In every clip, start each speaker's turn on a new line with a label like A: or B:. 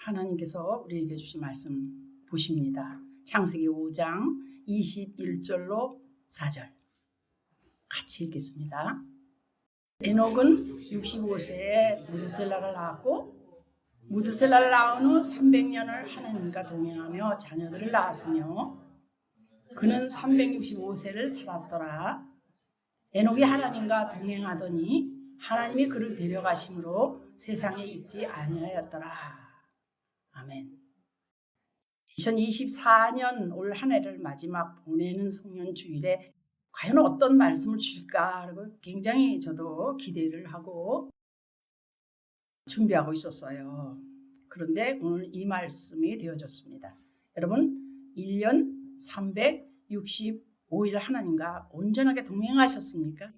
A: 하나님께서 우리에게 주신 말씀 보십니다. 창세기 5장 21절로 4절 같이 읽겠습니다. 에녹은 65세에 무드셀라를 낳았고 무드셀라를 낳은 후 300년을 하나님과 동행하며 자녀들을 낳았으며 그는 365세를 살았더라. 에녹이 하나님과 동행하더니 하나님이 그를 데려가심으로 세상에 있지 아니하였더라. 아멘. 2024년 올 한 해를 마지막 보내는 성년 주일에 과연 어떤 말씀을 줄까 하고 굉장히 저도 기대를 하고 준비하고 있었어요. 그런데 오늘 이 말씀이 되어졌습니다. 여러분 1년 365일 하나님과 온전하게 동행하셨습니까?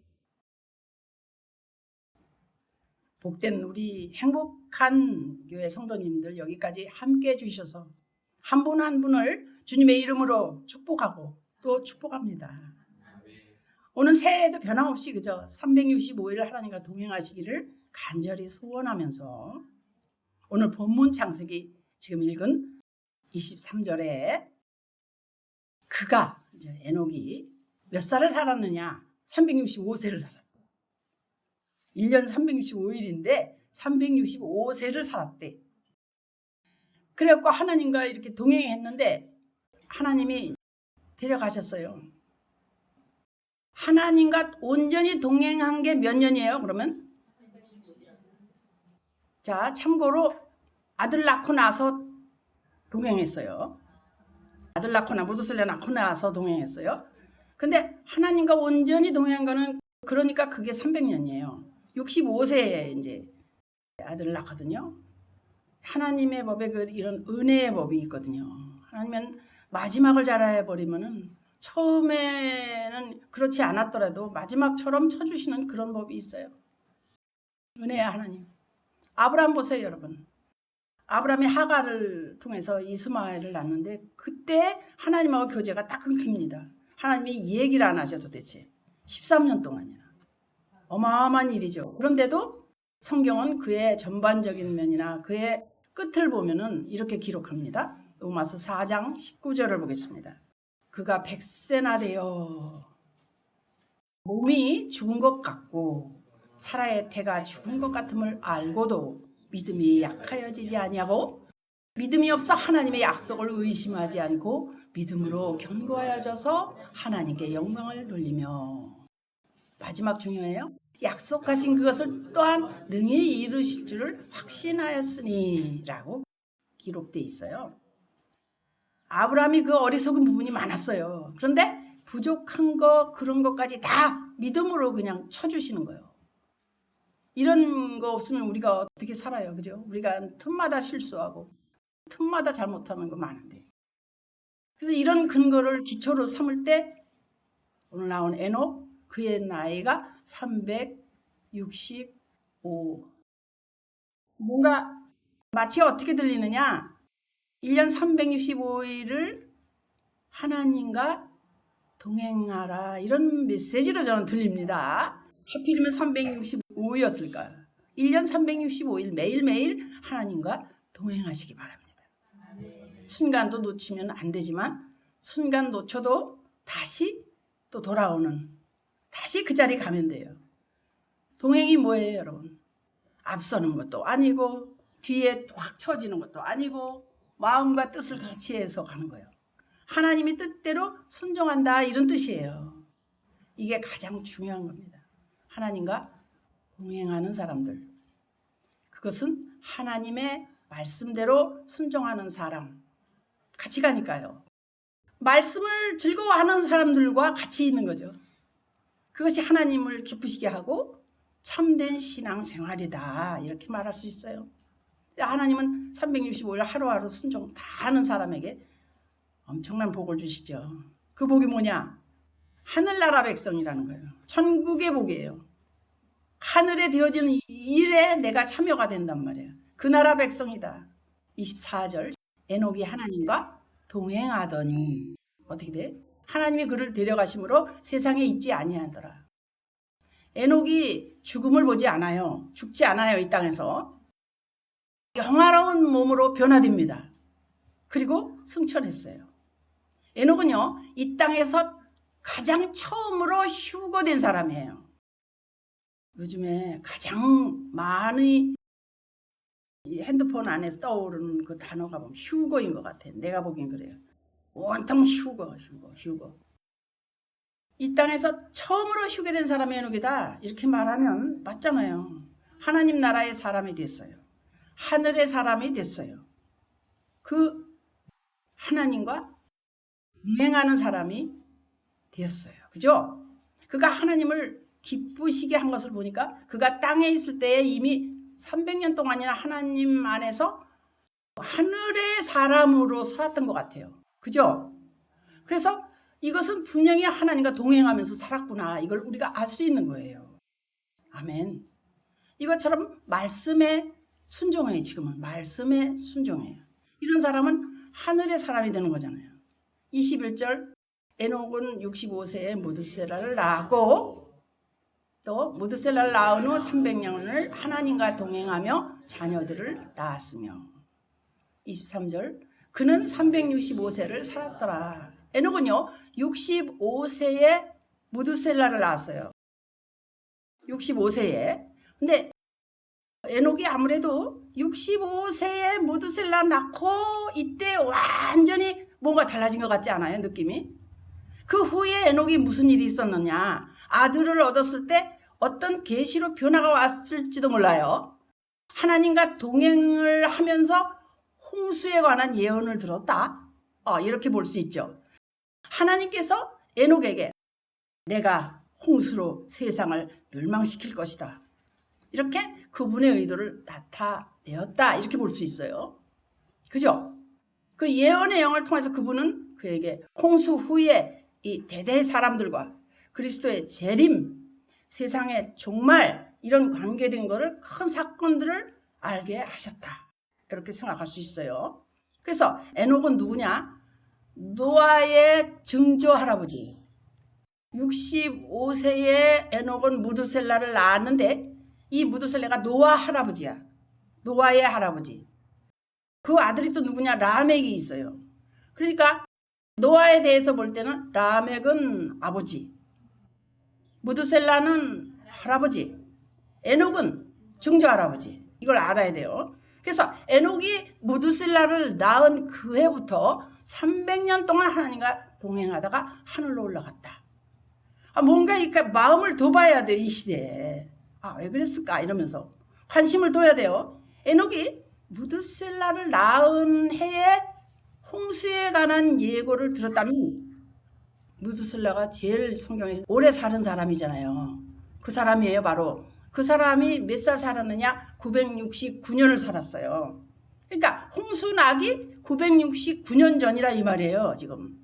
A: 복된 우리 행복한 교회 성도님들 여기까지 함께 해주셔서 한 분 한 분을 주님의 이름으로 축복하고 또 축복합니다. 오늘 새해에도 변함없이 그저 365일 하나님과 동행하시기를 간절히 소원하면서 오늘 본문 창세기 지금 읽은 23절에 그가 이제 에녹이 몇 살을 살았느냐? 365세를 살았다. 1년 365일인데 365세를 살았대. 그래갖고 하나님과 이렇게 동행했는데 하나님이 데려가셨어요. 하나님과 온전히 동행한 게 몇 년이에요? 그러면? 자, 참고로 아들 낳고 나서 동행했어요. 아들 낳거나 무드셀라 낳고 나서 동행했어요. 근데 하나님과 온전히 동행한 거는 그러니까 그게 300년이에요. 65세에 이제 아들을 낳거든요. 하나님의 법에 이런 은혜의 법이 있거든요. 하나님은 마지막을 잘 해버리면은 처음에는 그렇지 않았더라도 마지막처럼 쳐주시는 그런 법이 있어요. 은혜의 하나님. 아브라함 보세요, 여러분. 아브라함이 하갈을 통해서 이스마엘을 낳는데 그때 하나님하고 교제가 딱 끊깁니다. 하나님이 얘기를 안 하셔도 대체 13년 동안이나. 어마어마한 일이죠. 그런데도 성경은 그의 전반적인 면이나 그의 끝을 보면은 이렇게 기록합니다. 로마서 4장 19절을 보겠습니다. 그가 100세나 되어 몸이 죽은 것 같고 사라의 태가 죽은 것 같음을 알고도 믿음이 약하여지지 아니하고 믿음이 없어 하나님의 약속을 의심하지 않고 믿음으로 견고하여져서 하나님께 영광을 돌리며 마지막 중요해요. 약속하신 그것을 또한 능히 이루실 줄을 확신하였으니 라고 기록되어 있어요. 아브라함이 그 어리석은 부분이 많았어요. 그런데 부족한 거 그런 것까지 다 믿음으로 그냥 쳐주시는 거예요. 이런 거 없으면 우리가 어떻게 살아요, 그죠? 우리가 틈마다 실수하고 틈마다 잘못하는 거 많은데. 그래서 이런 근거를 기초로 삼을 때 오늘 나온 에녹 그의 나이가 365. 뭔가 마치 어떻게 들리느냐? 1년 365일을 하나님과 동행하라 이런 메시지로 저는 들립니다. 하필이면 365였을까요? 1년 365일 매일매일 하나님과 동행하시기 바랍니다. 순간도 놓치면 안 되지만 순간 놓쳐도 다시 또 돌아오는 다시 그 자리 가면 돼요. 동행이 뭐예요, 여러분? 앞서는 것도 아니고 뒤에 확 처지는 것도 아니고 마음과 뜻을 같이 해서 가는 거예요. 하나님의 뜻대로 순종한다 이런 뜻이에요. 이게 가장 중요한 겁니다. 하나님과 동행하는 사람들. 그것은 하나님의 말씀대로 순종하는 사람. 같이 가니까요. 말씀을 즐거워하는 사람들과 같이 있는 거죠. 그것이 하나님을 기쁘시게 하고 참된 신앙생활이다 이렇게 말할 수 있어요. 하나님은 365일 하루하루 순종 다 하는 사람에게 엄청난 복을 주시죠. 그 복이 뭐냐? 하늘나라 백성이라는 거예요. 천국의 복이에요. 하늘에 되어지는 일에 내가 참여가 된단 말이에요. 그 나라 백성이다. 24절 에녹이 하나님과 동행하더니 어떻게 돼? 하나님이 그를 데려가심으로 세상에 있지 아니하더라. 에녹이 죽음을 보지 않아요. 죽지 않아요, 이 땅에서. 영화로운 몸으로 변화됩니다. 그리고 승천했어요. 에녹은요, 이 땅에서 가장 처음으로 휴거된 사람이에요. 요즘에 가장 많이 핸드폰 안에서 떠오르는 그 단어가 보면 휴거인 것 같아요. 내가 보기엔 그래요. 온통 휴거. 이 땅에서 처음으로 휴게된 사람이 에녹이다. 이렇게 말하면 맞잖아요. 하나님 나라의 사람이 됐어요. 하늘의 사람이 됐어요. 그 하나님과 동행하는 사람이 되었어요. 그죠? 그가 하나님을 기쁘시게 한 것을 보니까 그가 땅에 있을 때에 이미 300년 동안이나 하나님 안에서 하늘의 사람으로 살았던 것 같아요. 그죠? 그래서 이것은 분명히 하나님과 동행하면서 살았구나. 이걸 우리가 알 수 있는 거예요. 아멘. 이것처럼 말씀에 순종해요. 지금은 말씀에 순종해요. 이런 사람은 하늘의 사람이 되는 거잖아요. 21절 에녹은 65세에 무드셀라를 낳았고 또 무드셀라를 낳은 후 300년을 하나님과 동행하며 자녀들을 낳았으며 23절 그는 365세를 살았더라. 에녹은요 65세에 무드셀라를 낳았어요. 65세에. 근데 에녹이 아무래도 65세에 무드셀라 낳고 이때 완전히 뭔가 달라진 것 같지 않아요? 느낌이? 그 후에 에녹이 무슨 일이 있었느냐? 아들을 얻었을 때 어떤 계시로 변화가 왔을지도 몰라요. 하나님과 동행을 하면서 홍수에 관한 예언을 들었다. 이렇게 볼 수 있죠. 하나님께서 에녹에게 내가 홍수로 세상을 멸망시킬 것이다. 이렇게 그분의 의도를 나타내었다. 이렇게 볼 수 있어요. 그죠? 그 예언의 영을 통해서 그분은 그에게 홍수 후에 이 대대 사람들과 그리스도의 재림, 세상의 종말 이런 관계된 거를 큰 사건들을 알게 하셨다. 이렇게 생각할 수 있어요. 그래서 에녹은 누구냐? 노아의 증조 할아버지. 65세에 에녹은 무드셀라를 낳았는데 이 무드셀라가 노아 할아버지야. 노아의 할아버지. 그 아들이 또 누구냐? 라멕이 있어요. 그러니까 노아에 대해서 볼 때는 라멕은 아버지, 무드셀라는 할아버지, 에녹은 증조 할아버지. 이걸 알아야 돼요. 그래서 에녹이 무드셀라를 낳은 그 해부터 300년 동안 하나님과 동행하다가 하늘로 올라갔다. 뭔가 이렇게 마음을 둬봐야 돼요. 이 시대에. 왜 그랬을까? 이러면서 관심을 둬야 돼요. 에녹이 무드셀라를 낳은 해에 홍수에 관한 예고를 들었다면 무드셀라가 제일 성경에서 오래 사는 사람이잖아요. 그 사람이에요. 바로 그 사람이 몇 살 살았느냐? 969년을 살았어요. 그러니까 홍수 나기 969년 전이라 이 말이에요. 지금.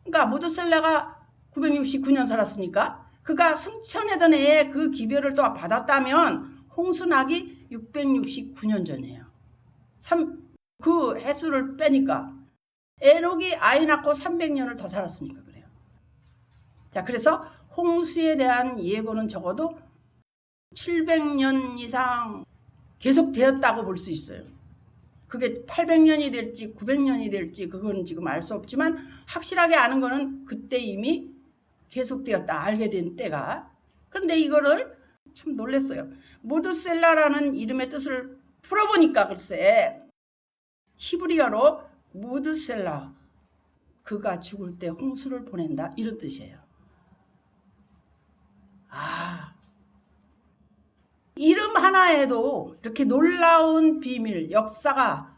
A: 그러니까 무드셀라가 969년 살았으니까 그가 승천하던 해에 그 기별을 또 받았다면 홍수 나기 669년 전이에요. 그 횟수를 빼니까 에녹이 아이 낳고 300년을 더 살았으니까 그래요. 자, 그래서 홍수에 대한 예고는 적어도 700년 이상 계속되었다고 볼 수 있어요. 그게 800년이 될지 900년이 될지 그건 지금 알 수 없지만 확실하게 아는 거는 그때 이미 계속되었다. 알게 된 때가. 그런데 이거를 참 놀랐어요. 무드셀라라는 이름의 뜻을 풀어보니까 글쎄 히브리어로 무드셀라 그가 죽을 때 홍수를 보낸다 이런 뜻이에요. 이름 하나에도 이렇게 놀라운 비밀, 역사가,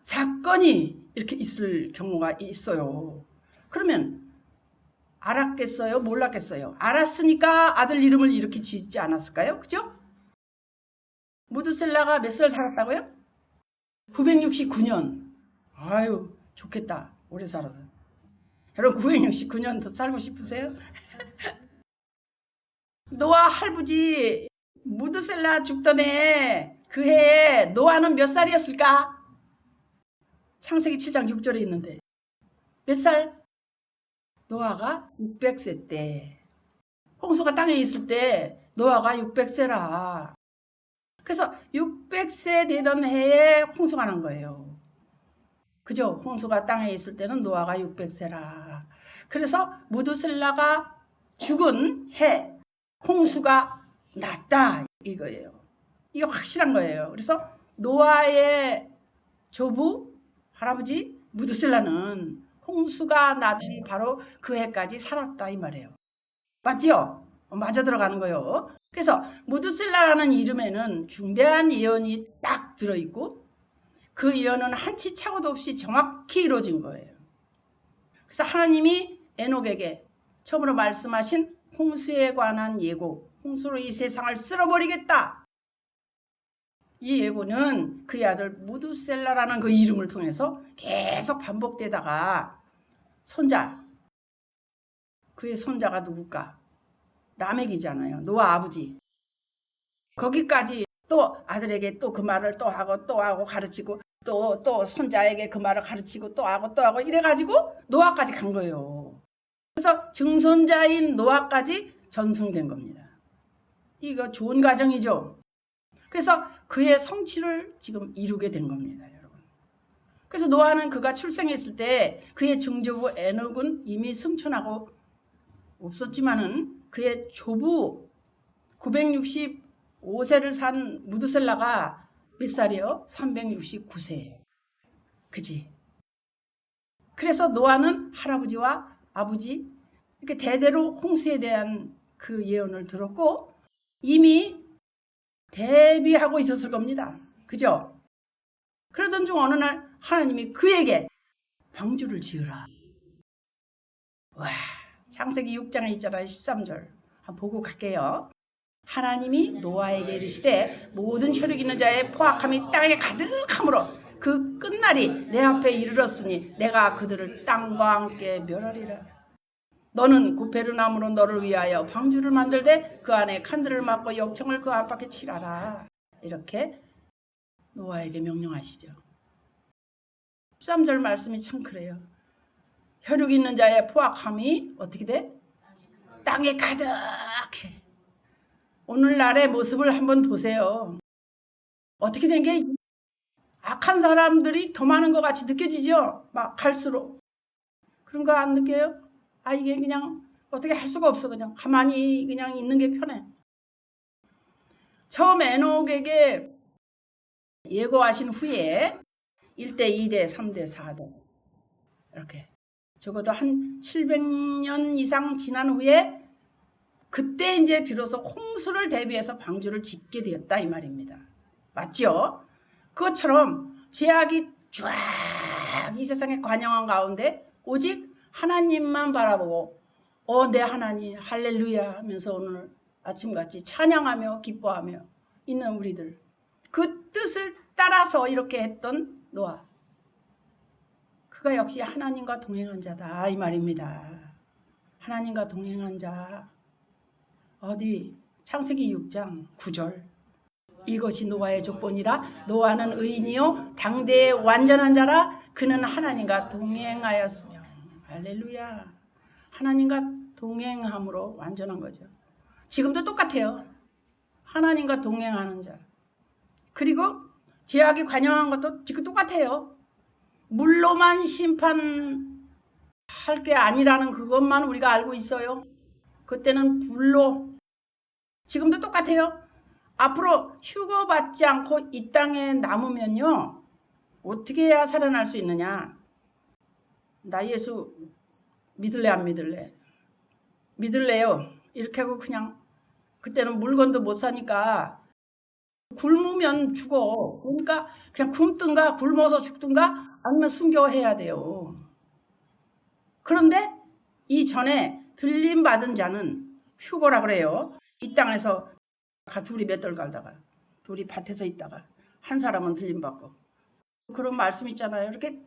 A: 사건이 이렇게 있을 경우가 있어요. 그러면 알았겠어요? 몰랐겠어요? 알았으니까 아들 이름을 이렇게 짓지 않았을까요? 그죠? 무드셀라가 몇 살 살았다고요? 969년. 아유, 좋겠다. 오래 살아서. 여러분 969년 더 살고 싶으세요? 노아 할아버지 무드셀라 죽던 해 그 해에 노아는 몇 살이었을까? 창세기 7장 6절에 있는데 몇 살? 노아가 600세 때. 홍수가 땅에 있을 때 노아가 600세라. 그래서 600세 되던 해에 홍수가 난 거예요. 그죠? 홍수가 땅에 있을 때는 노아가 600세라. 그래서 무드셀라가 죽은 해 홍수가 났다 이거예요. 이게 확실한 거예요. 그래서 노아의 조부 할아버지 무드셀라는 홍수가 나던 바로 그 해까지 살았다 이 말이에요. 맞지요? 맞아 들어가는 거예요. 그래서 무드셀라라는 이름에는 중대한 예언이 딱 들어있고 그 예언은 한치 착오도 없이 정확히 이루어진 거예요. 그래서 하나님이 에녹에게 처음으로 말씀하신 홍수에 관한 예고, 홍수로 이 세상을 쓸어버리겠다. 이 예고는 그의 아들 무드셀라라는 그 이름을 통해서 계속 반복되다가 손자, 그의 손자가 누굴까? 라멕이잖아요. 노아 아버지. 거기까지 또 아들에게 또 그 말을 또 하고 가르치고 또 손자에게 그 말을 가르치고 또 하고 이래가지고 노아까지 간 거예요. 그래서 증손자인 노아까지 전승된 겁니다. 이거 좋은 가정이죠. 그래서 그의 성취를 지금 이루게 된 겁니다, 여러분. 그래서 노아는 그가 출생했을 때 그의 증조부 에녹은 이미 승천하고 없었지만은 그의 조부 965세를 산 무드셀라가 몇 살이요? 369세예요. 그지? 그래서 노아는 할아버지와 아버지 이렇게 대대로 홍수에 대한 그 예언을 들었고 이미 대비하고 있었을 겁니다. 그죠? 그러던 중 어느 날 하나님이 그에게 방주를 지으라. 와, 창세기 6장에 있잖아요. 13절. 한번 보고 갈게요. 하나님이 노아에게 이르시되 모든 혈육 있는 자의 포악함이 땅에 가득함으로 그 끝날이 내 앞에 이르렀으니 내가 그들을 땅과 함께 멸하리라. 너는 구페르나무로 너를 위하여 방주를 만들되 그 안에 칸들을 막고 역청을 그 안팎에 칠하라. 이렇게 노아에게 명령하시죠. 13절 말씀이 참 그래요. 혈육 있는 자의 포악함이 어떻게 돼? 땅에 가득해. 오늘날의 모습을 한번 보세요. 어떻게 된 게 악한 사람들이 더 많은 것 같이 느껴지죠? 막 갈수록. 그런 거 안 느껴요? 아, 이게 그냥 어떻게 할 수가 없어. 그냥 가만히 그냥 있는 게 편해. 처음 에녹에게 예고하신 후에 1대, 2대, 3대, 4대 이렇게 적어도 한 700년 이상 지난 후에 그때 이제 비로소 홍수를 대비해서 방주를 짓게 되었다 이 말입니다. 맞죠? 그것처럼 죄악이 쫙 이 세상에 관영한 가운데 오직 하나님만 바라보고 내 하나님 할렐루야 하면서 오늘 아침같이 찬양하며 기뻐하며 있는 우리들 그 뜻을 따라서 이렇게 했던 노아 그가 역시 하나님과 동행한 자다 이 말입니다. 하나님과 동행한 자 어디 창세기 6장 9절 이것이 노아의 조건이라 노아는 의인이요 당대의 완전한 자라 그는 하나님과 동행하였으며 할렐루야 하나님과 동행함으로 완전한 거죠. 지금도 똑같아요. 하나님과 동행하는 자 그리고 죄악이 관영한 것도 지금 똑같아요. 물로만 심판할 게 아니라는 그것만 우리가 알고 있어요. 그때는 불로 지금도 똑같아요. 앞으로 휴거받지 않고 이 땅에 남으면요. 어떻게 해야 살아날 수 있느냐. 나 예수 믿을래 안 믿을래? 믿을래요. 이렇게 하고 그냥 그때는 물건도 못 사니까 굶으면 죽어. 그러니까 그냥 굶든가 굶어서 죽든가 아니면 순교해야 돼요. 그런데 이전에 들림받은 자는 휴거라 그래요. 이 땅에서 둘이 맷돌 갈다가 둘이 밭에서 있다가 한 사람은 들림받고 그런 말씀 있잖아요. 이렇게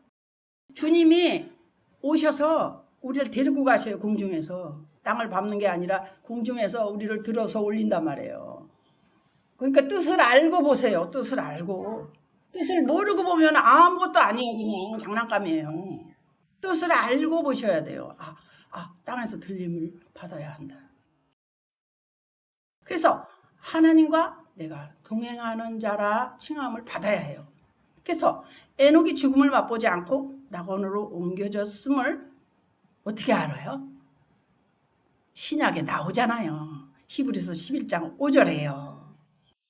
A: 주님이 오셔서 우리를 데리고 가셔요. 공중에서. 땅을 밟는 게 아니라 공중에서 우리를 들어서 올린단 말이에요. 그러니까 뜻을 알고 보세요. 뜻을 알고. 뜻을 모르고 보면 아무것도 아니에요. 그냥 장난감이에요. 뜻을 알고 보셔야 돼요. 땅에서 들림을 받아야 한다. 그래서 하나님과 내가 동행하는 자라 칭함을 받아야 해요. 그래서 에녹이 죽음을 맛보지 않고 낙원으로 옮겨졌음을 어떻게 알아요? 신약에 나오잖아요. 히브리서 11장 5절에요.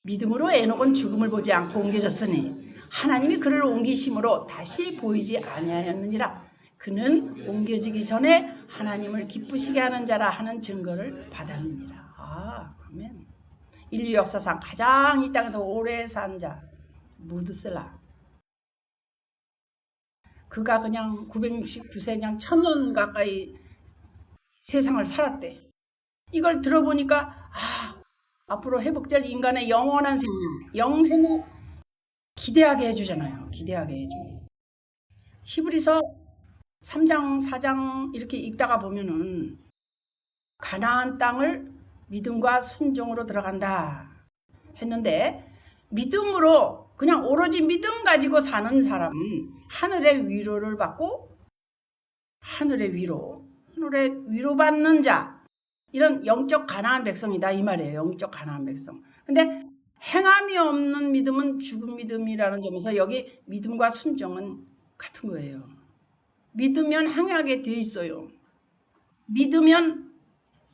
A: 믿음으로 에녹은 죽음을 보지 않고 옮겨졌으니 하나님이 그를 옮기심으로 다시 보이지 아니하였느니라. 그는 옮겨지기 전에 하나님을 기쁘시게 하는 자라 하는 증거를 받았느니라. 아멘. 인류 역사상 가장 이 땅에서 오래 산 자 무드셀라. 그가 그냥 969세 그냥 1000년 가까이 세상을 살았대. 이걸 들어보니까 앞으로 회복될 인간의 영원한 생명, 영생을 기대하게 해주잖아요. 기대하게 해줘. 히브리서 3장, 4장 이렇게 읽다가 보면은 가나안 땅을 믿음과 순종으로 들어간다 했는데, 믿음으로 그냥 오로지 믿음 가지고 사는 사람은 하늘의 위로를 받고, 하늘의 위로받는 자, 이런 영적 가나안 백성이다 이 말이에요. 영적 가나안 백성. 근데 행함이 없는 믿음은 죽은 믿음이라는 점에서 여기 믿음과 순종은 같은 거예요. 믿으면 행하게 돼 있어요. 믿으면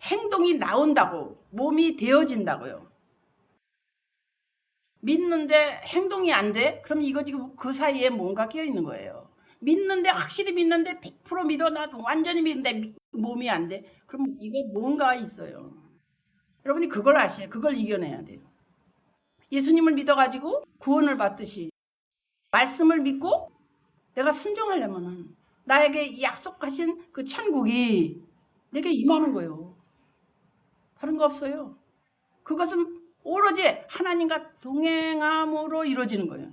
A: 행동이 나온다고, 몸이 되어진다고요. 믿는데 행동이 안 돼? 그럼 이거 지금 그 사이에 뭔가 끼어 있는 거예요. 믿는데, 확실히 믿는데 100% 믿어, 나 완전히 믿는데 몸이 안 돼? 그럼 이거 뭔가 있어요. 여러분이 그걸 아셔야, 그걸 이겨내야 돼요. 예수님을 믿어가지고 구원을 받듯이 말씀을 믿고 내가 순종하려면은 나에게 약속하신 그 천국이 내게 임하는 거예요. 다른 거 없어요. 그것은 오로지 하나님과 동행함으로 이루어지는 거예요.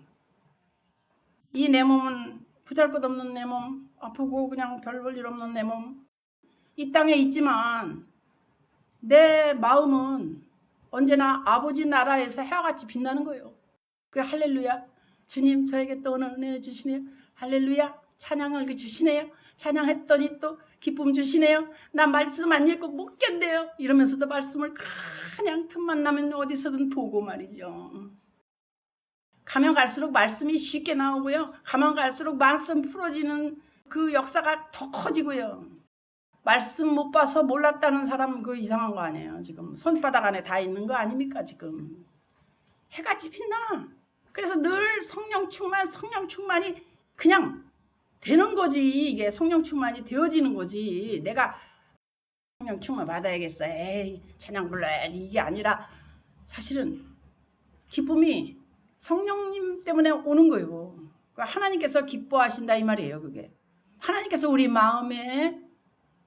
A: 이 내 몸은 보잘것없는 내 몸, 아프고 그냥 별 볼 일 없는 내 몸, 이 땅에 있지만 내 마음은 언제나 아버지 나라에서 해와 같이 빛나는 거예요. 그 할렐루야, 주님 저에게 또 오늘 은혜 주시네요. 할렐루야, 찬양을 주시네요. 찬양했더니 또 기쁨 주시네요. 나 말씀 안 읽고 못 견뎌요. 이러면서도 말씀을 그냥 틈만 나면 어디서든 보고 말이죠. 가면 갈수록 말씀이 쉽게 나오고요. 가면 갈수록 말씀 풀어지는 그 역사가 더 커지고요. 말씀 못 봐서 몰랐다는 사람 그 이상한 거 아니에요. 지금 손바닥 안에 다 있는 거 아닙니까 지금. 해같이 빛나. 그래서 늘 성령 충만이 그냥 되는 거지. 이게 성령 충만이 되어지는 거지. 내가 성령 충만 받아야겠어. 에이, 찬양 불러야지. 이게 아니라 사실은 기쁨이 성령님 때문에 오는 거예요. 하나님께서 기뻐하신다 이 말이에요. 그게 하나님께서 우리 마음에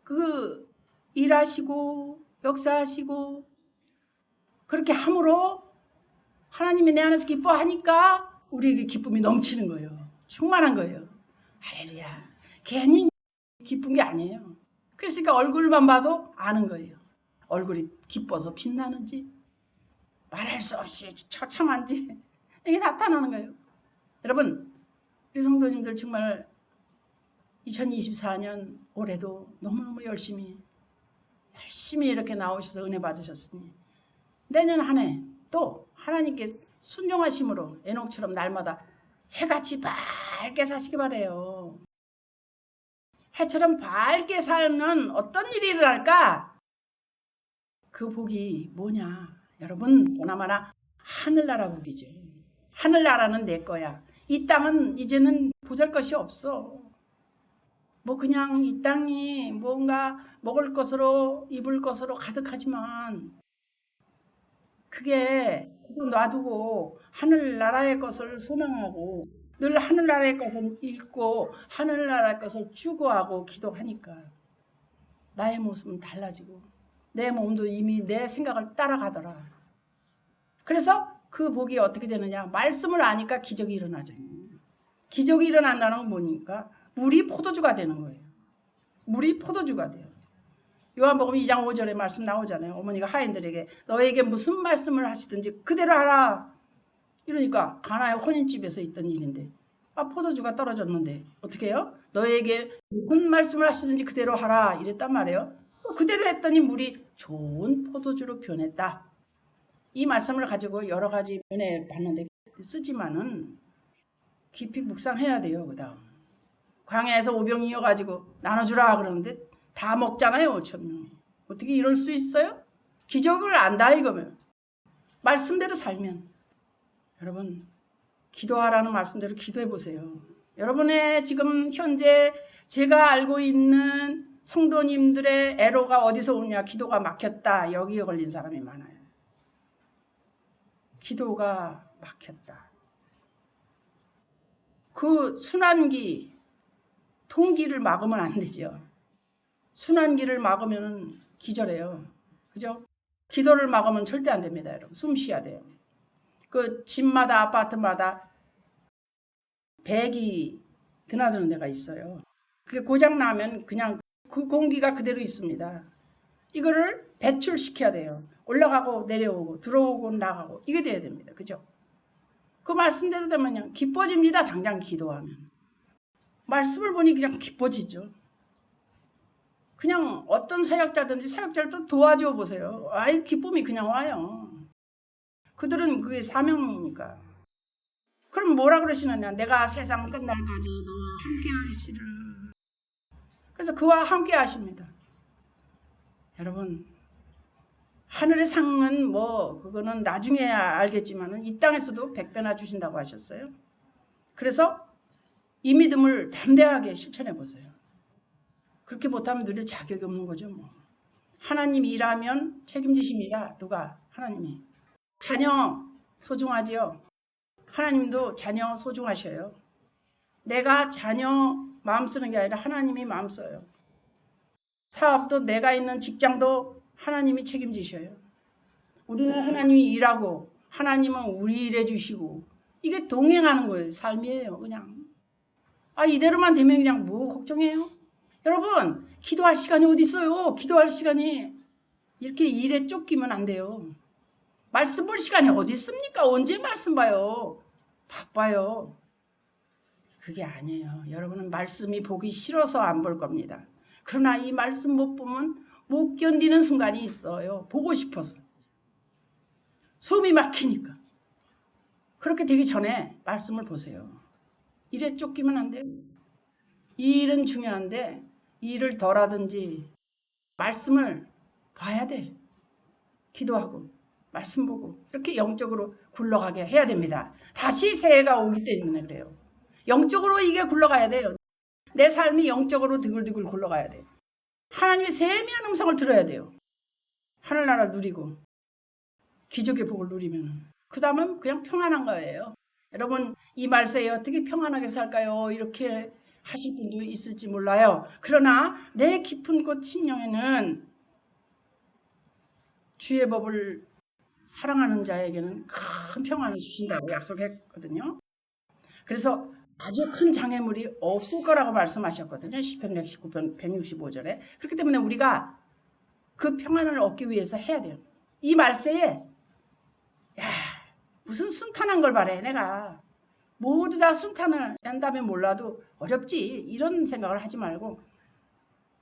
A: 그 일하시고 역사하시고 그렇게 함으로 하나님이 내 안에서 기뻐하니까 우리에게 기쁨이 넘치는 거예요. 충만한 거예요. 할렐루야. 괜히 기쁜 게 아니에요. 그러니까 얼굴만 봐도 아는 거예요. 얼굴이 기뻐서 빛나는지 말할 수 없이 처참한지 이게 나타나는 거예요. 여러분, 우리 성도님들 정말 2024년 올해도 너무너무 열심히 이렇게 나오셔서 은혜 받으셨으니 내년 한 해 또 하나님께 순종하심으로 에녹처럼 날마다 해같이 밝게 사시기 바래요. 해처럼 밝게 살면 어떤 일이 일어날까? 그 복이 뭐냐? 여러분, 보나마나 하늘나라 복이죠. 하늘나라는 내 거야. 이 땅은 이제는 보잘 것이 없어. 뭐 그냥 이 땅이 뭔가 먹을 것으로 입을 것으로 가득하지만 그게 놔두고 하늘나라의 것을 소망하고 늘 하늘나라의 것을 읽고 하늘나라의 것을 추구하고 기도하니까 나의 모습은 달라지고 내 몸도 이미 내 생각을 따라가더라. 그래서 그 복이 어떻게 되느냐? 말씀을 아니까 기적이 일어나죠. 기적이 일어난다는 건 뭐니까? 물이 포도주가 되는 거예요. 물이 포도주가 돼요. 요한복음 2장 5절에 말씀 나오잖아요. 어머니가 하인들에게 너에게 무슨 말씀을 하시든지 그대로 하라. 이러니까 가나의 혼인집에서 있던 일인데 포도주가 떨어졌는데 어떻게 해요? 너에게 무슨 말씀을 하시든지 그대로 하라 이랬단 말이에요. 그대로 했더니 물이 좋은 포도주로 변했다. 이 말씀을 가지고 여러 가지 은혜 받는데 쓰지만은 깊이 묵상해야 돼요. 그다음 광야에서 오병 이어가지고 나눠주라 그러는데 다 먹잖아요. 5,000명이. 어떻게 이럴 수 있어요? 기적을 안다 이거면. 말씀대로 살면. 여러분 기도하라는 말씀대로 기도해 보세요. 여러분의 지금 현재 제가 알고 있는 성도님들의 애로가 어디서 오냐. 기도가 막혔다. 여기에 걸린 사람이 많아요. 기도가 막혔다. 그 순환기, 통기를 막으면 안 되죠. 순환기를 막으면 기절해요. 그죠? 기도를 막으면 절대 안 됩니다. 여러분 숨 쉬어야 돼요. 그 집마다 아파트마다 배기 드나드는 데가 있어요. 그게 고장 나면 그냥 그 공기가 그대로 있습니다. 이거를 배출시켜야 돼요. 올라가고 내려오고 들어오고 나가고 이게 돼야 됩니다. 그죠? 그 말씀대로 되면요 기뻐집니다. 당장 기도하면. 말씀을 보니 그냥 기뻐지죠. 그냥 어떤 사역자든지 사역자를 또 도와줘 보세요. 아이 기쁨이 그냥 와요. 그들은 그게 사명이니까. 그럼 뭐라 그러시느냐. 내가 세상 끝날까지 너와 함께 하리시를. 그래서 그와 함께 하십니다. 여러분 하늘의 상은 뭐 그거는 나중에 알겠지만 이 땅에서도 100배나 주신다고 하셨어요. 그래서 이 믿음을 담대하게 실천해 보세요. 그렇게 못하면 누릴 자격이 없는 거죠. 뭐. 하나님 일하면 책임지십니다. 누가? 하나님이. 자녀 소중하지요. 하나님도 자녀 소중하셔요. 내가 자녀 마음 쓰는 게 아니라 하나님이 마음 써요. 사업도 내가 있는 직장도 하나님이 책임지셔요. 우리는 하나님이 일하고 하나님은 우리 일해 주시고 이게 동행하는 거예요. 삶이에요. 그냥. 이대로만 되면 그냥 뭐 걱정해요? 여러분 기도할 시간이 어디 있어요? 기도할 시간이. 이렇게 일에 쫓기면 안 돼요. 말씀 볼 시간이 어디 있습니까? 언제 말씀 봐요? 바빠요. 그게 아니에요. 여러분은 말씀이 보기 싫어서 안 볼 겁니다. 그러나 이 말씀 못 보면 못 견디는 순간이 있어요. 보고 싶어서. 숨이 막히니까. 그렇게 되기 전에 말씀을 보세요. 일에 쫓기면 안 돼요. 이 일은 중요한데 이 일을 덜 하든지 말씀을 봐야 돼. 기도하고 말씀 보고 이렇게 영적으로 굴러가게 해야 됩니다. 다시 새해가 오기 때문에 그래요. 영적으로 이게 굴러가야 돼요. 내 삶이 영적으로 드글드글 굴러가야 돼요. 하나님의 세미한 음성을 들어야 돼요. 하늘나라를 누리고 기적의 복을 누리면 그 다음은 그냥 평안한 거예요. 여러분 이 말세에 어떻게 평안하게 살까요? 이렇게 하실 분도 있을지 몰라요. 그러나 내 깊은 곳 심령에는 주의 법을 사랑하는 자에게는 큰 평안을 주신다고 약속했거든요. 그래서 아주 큰 장애물이 없을 거라고 말씀하셨거든요. 시편 119편 165절에. 그렇기 때문에 우리가 그 평안을 얻기 위해서 해야 돼요. 이 말세에 무슨 순탄한 걸 바래 내가. 모두 다 순탄을 한다면 몰라도 어렵지. 이런 생각을 하지 말고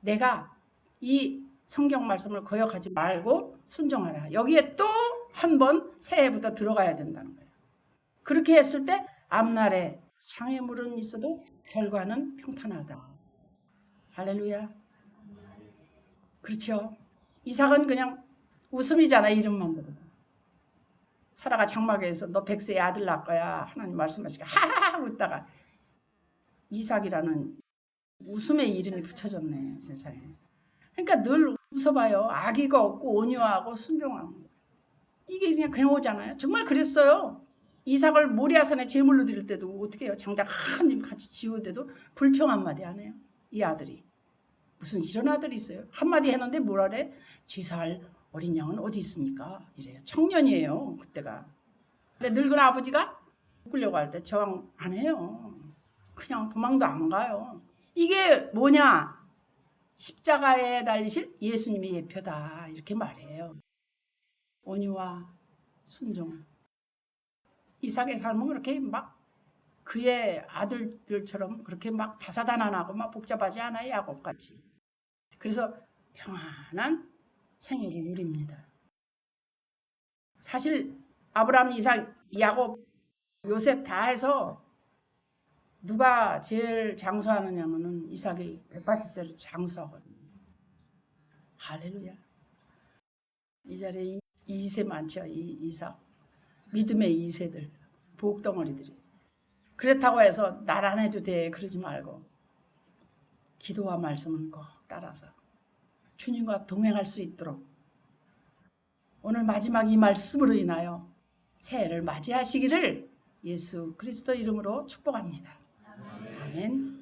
A: 내가 이 성경 말씀을 거역하지 말고 순종하라. 여기에 또 한 번 새해부터 들어가야 된다는 거예요. 그렇게 했을 때 앞날에 장애물은 있어도 결과는 평탄하다. 할렐루야. 그렇죠. 이삭은 그냥 웃음이잖아. 이름만 들어도. 사라가 장막에서 너 100세의 아들 낳을 거야. 하나님 말씀하시니까 하하하 웃다가 이삭이라는 웃음의 이름이 붙여졌네. 세상에. 그러니까 늘 웃어봐요. 악의가 없고 온유하고 순종하고. 이게 그냥 오잖아요. 정말 그랬어요. 이삭을 모리아산에 제물로 드릴 때도 어떻게 해요? 장작 한 입 같이 지울 때도 불평 한마디 안 해요. 이 아들이. 무슨 이런 아들이 있어요. 한마디 했는데 뭐라 그래? 제사할 어린 양은 어디 있습니까? 이래요. 청년이에요. 그때가. 근데 늙은 아버지가 묶으려고 할 때 저항 안 해요. 그냥 도망도 안 가요. 이게 뭐냐? 십자가에 달리실 예수님의 예표다. 이렇게 말해요. 온유와 순종. 이삭의 삶은 그렇게 막 그의 아들들처럼 그렇게 막 다사다난하고 막 복잡하지 않아요. 야곱같이. 그래서 평안한 생애를 누립니다. 사실 아브라함, 이삭, 야곱, 요셉 다 해서 누가 제일 장수하느냐면은 이삭이 180대로 장수하거든요. 할렐루야. 이 자리에 2세 많죠. 이삭. 믿음의 2세들. 복덩어리들이. 그렇다고 해서 날 안 해도 돼 그러지 말고 기도와 말씀은 꼭 따라서 주님과 동행할 수 있도록 오늘 마지막 이 말씀으로 인하여 새해를 맞이하시기를 예수 그리스도 이름으로 축복합니다. 아멘.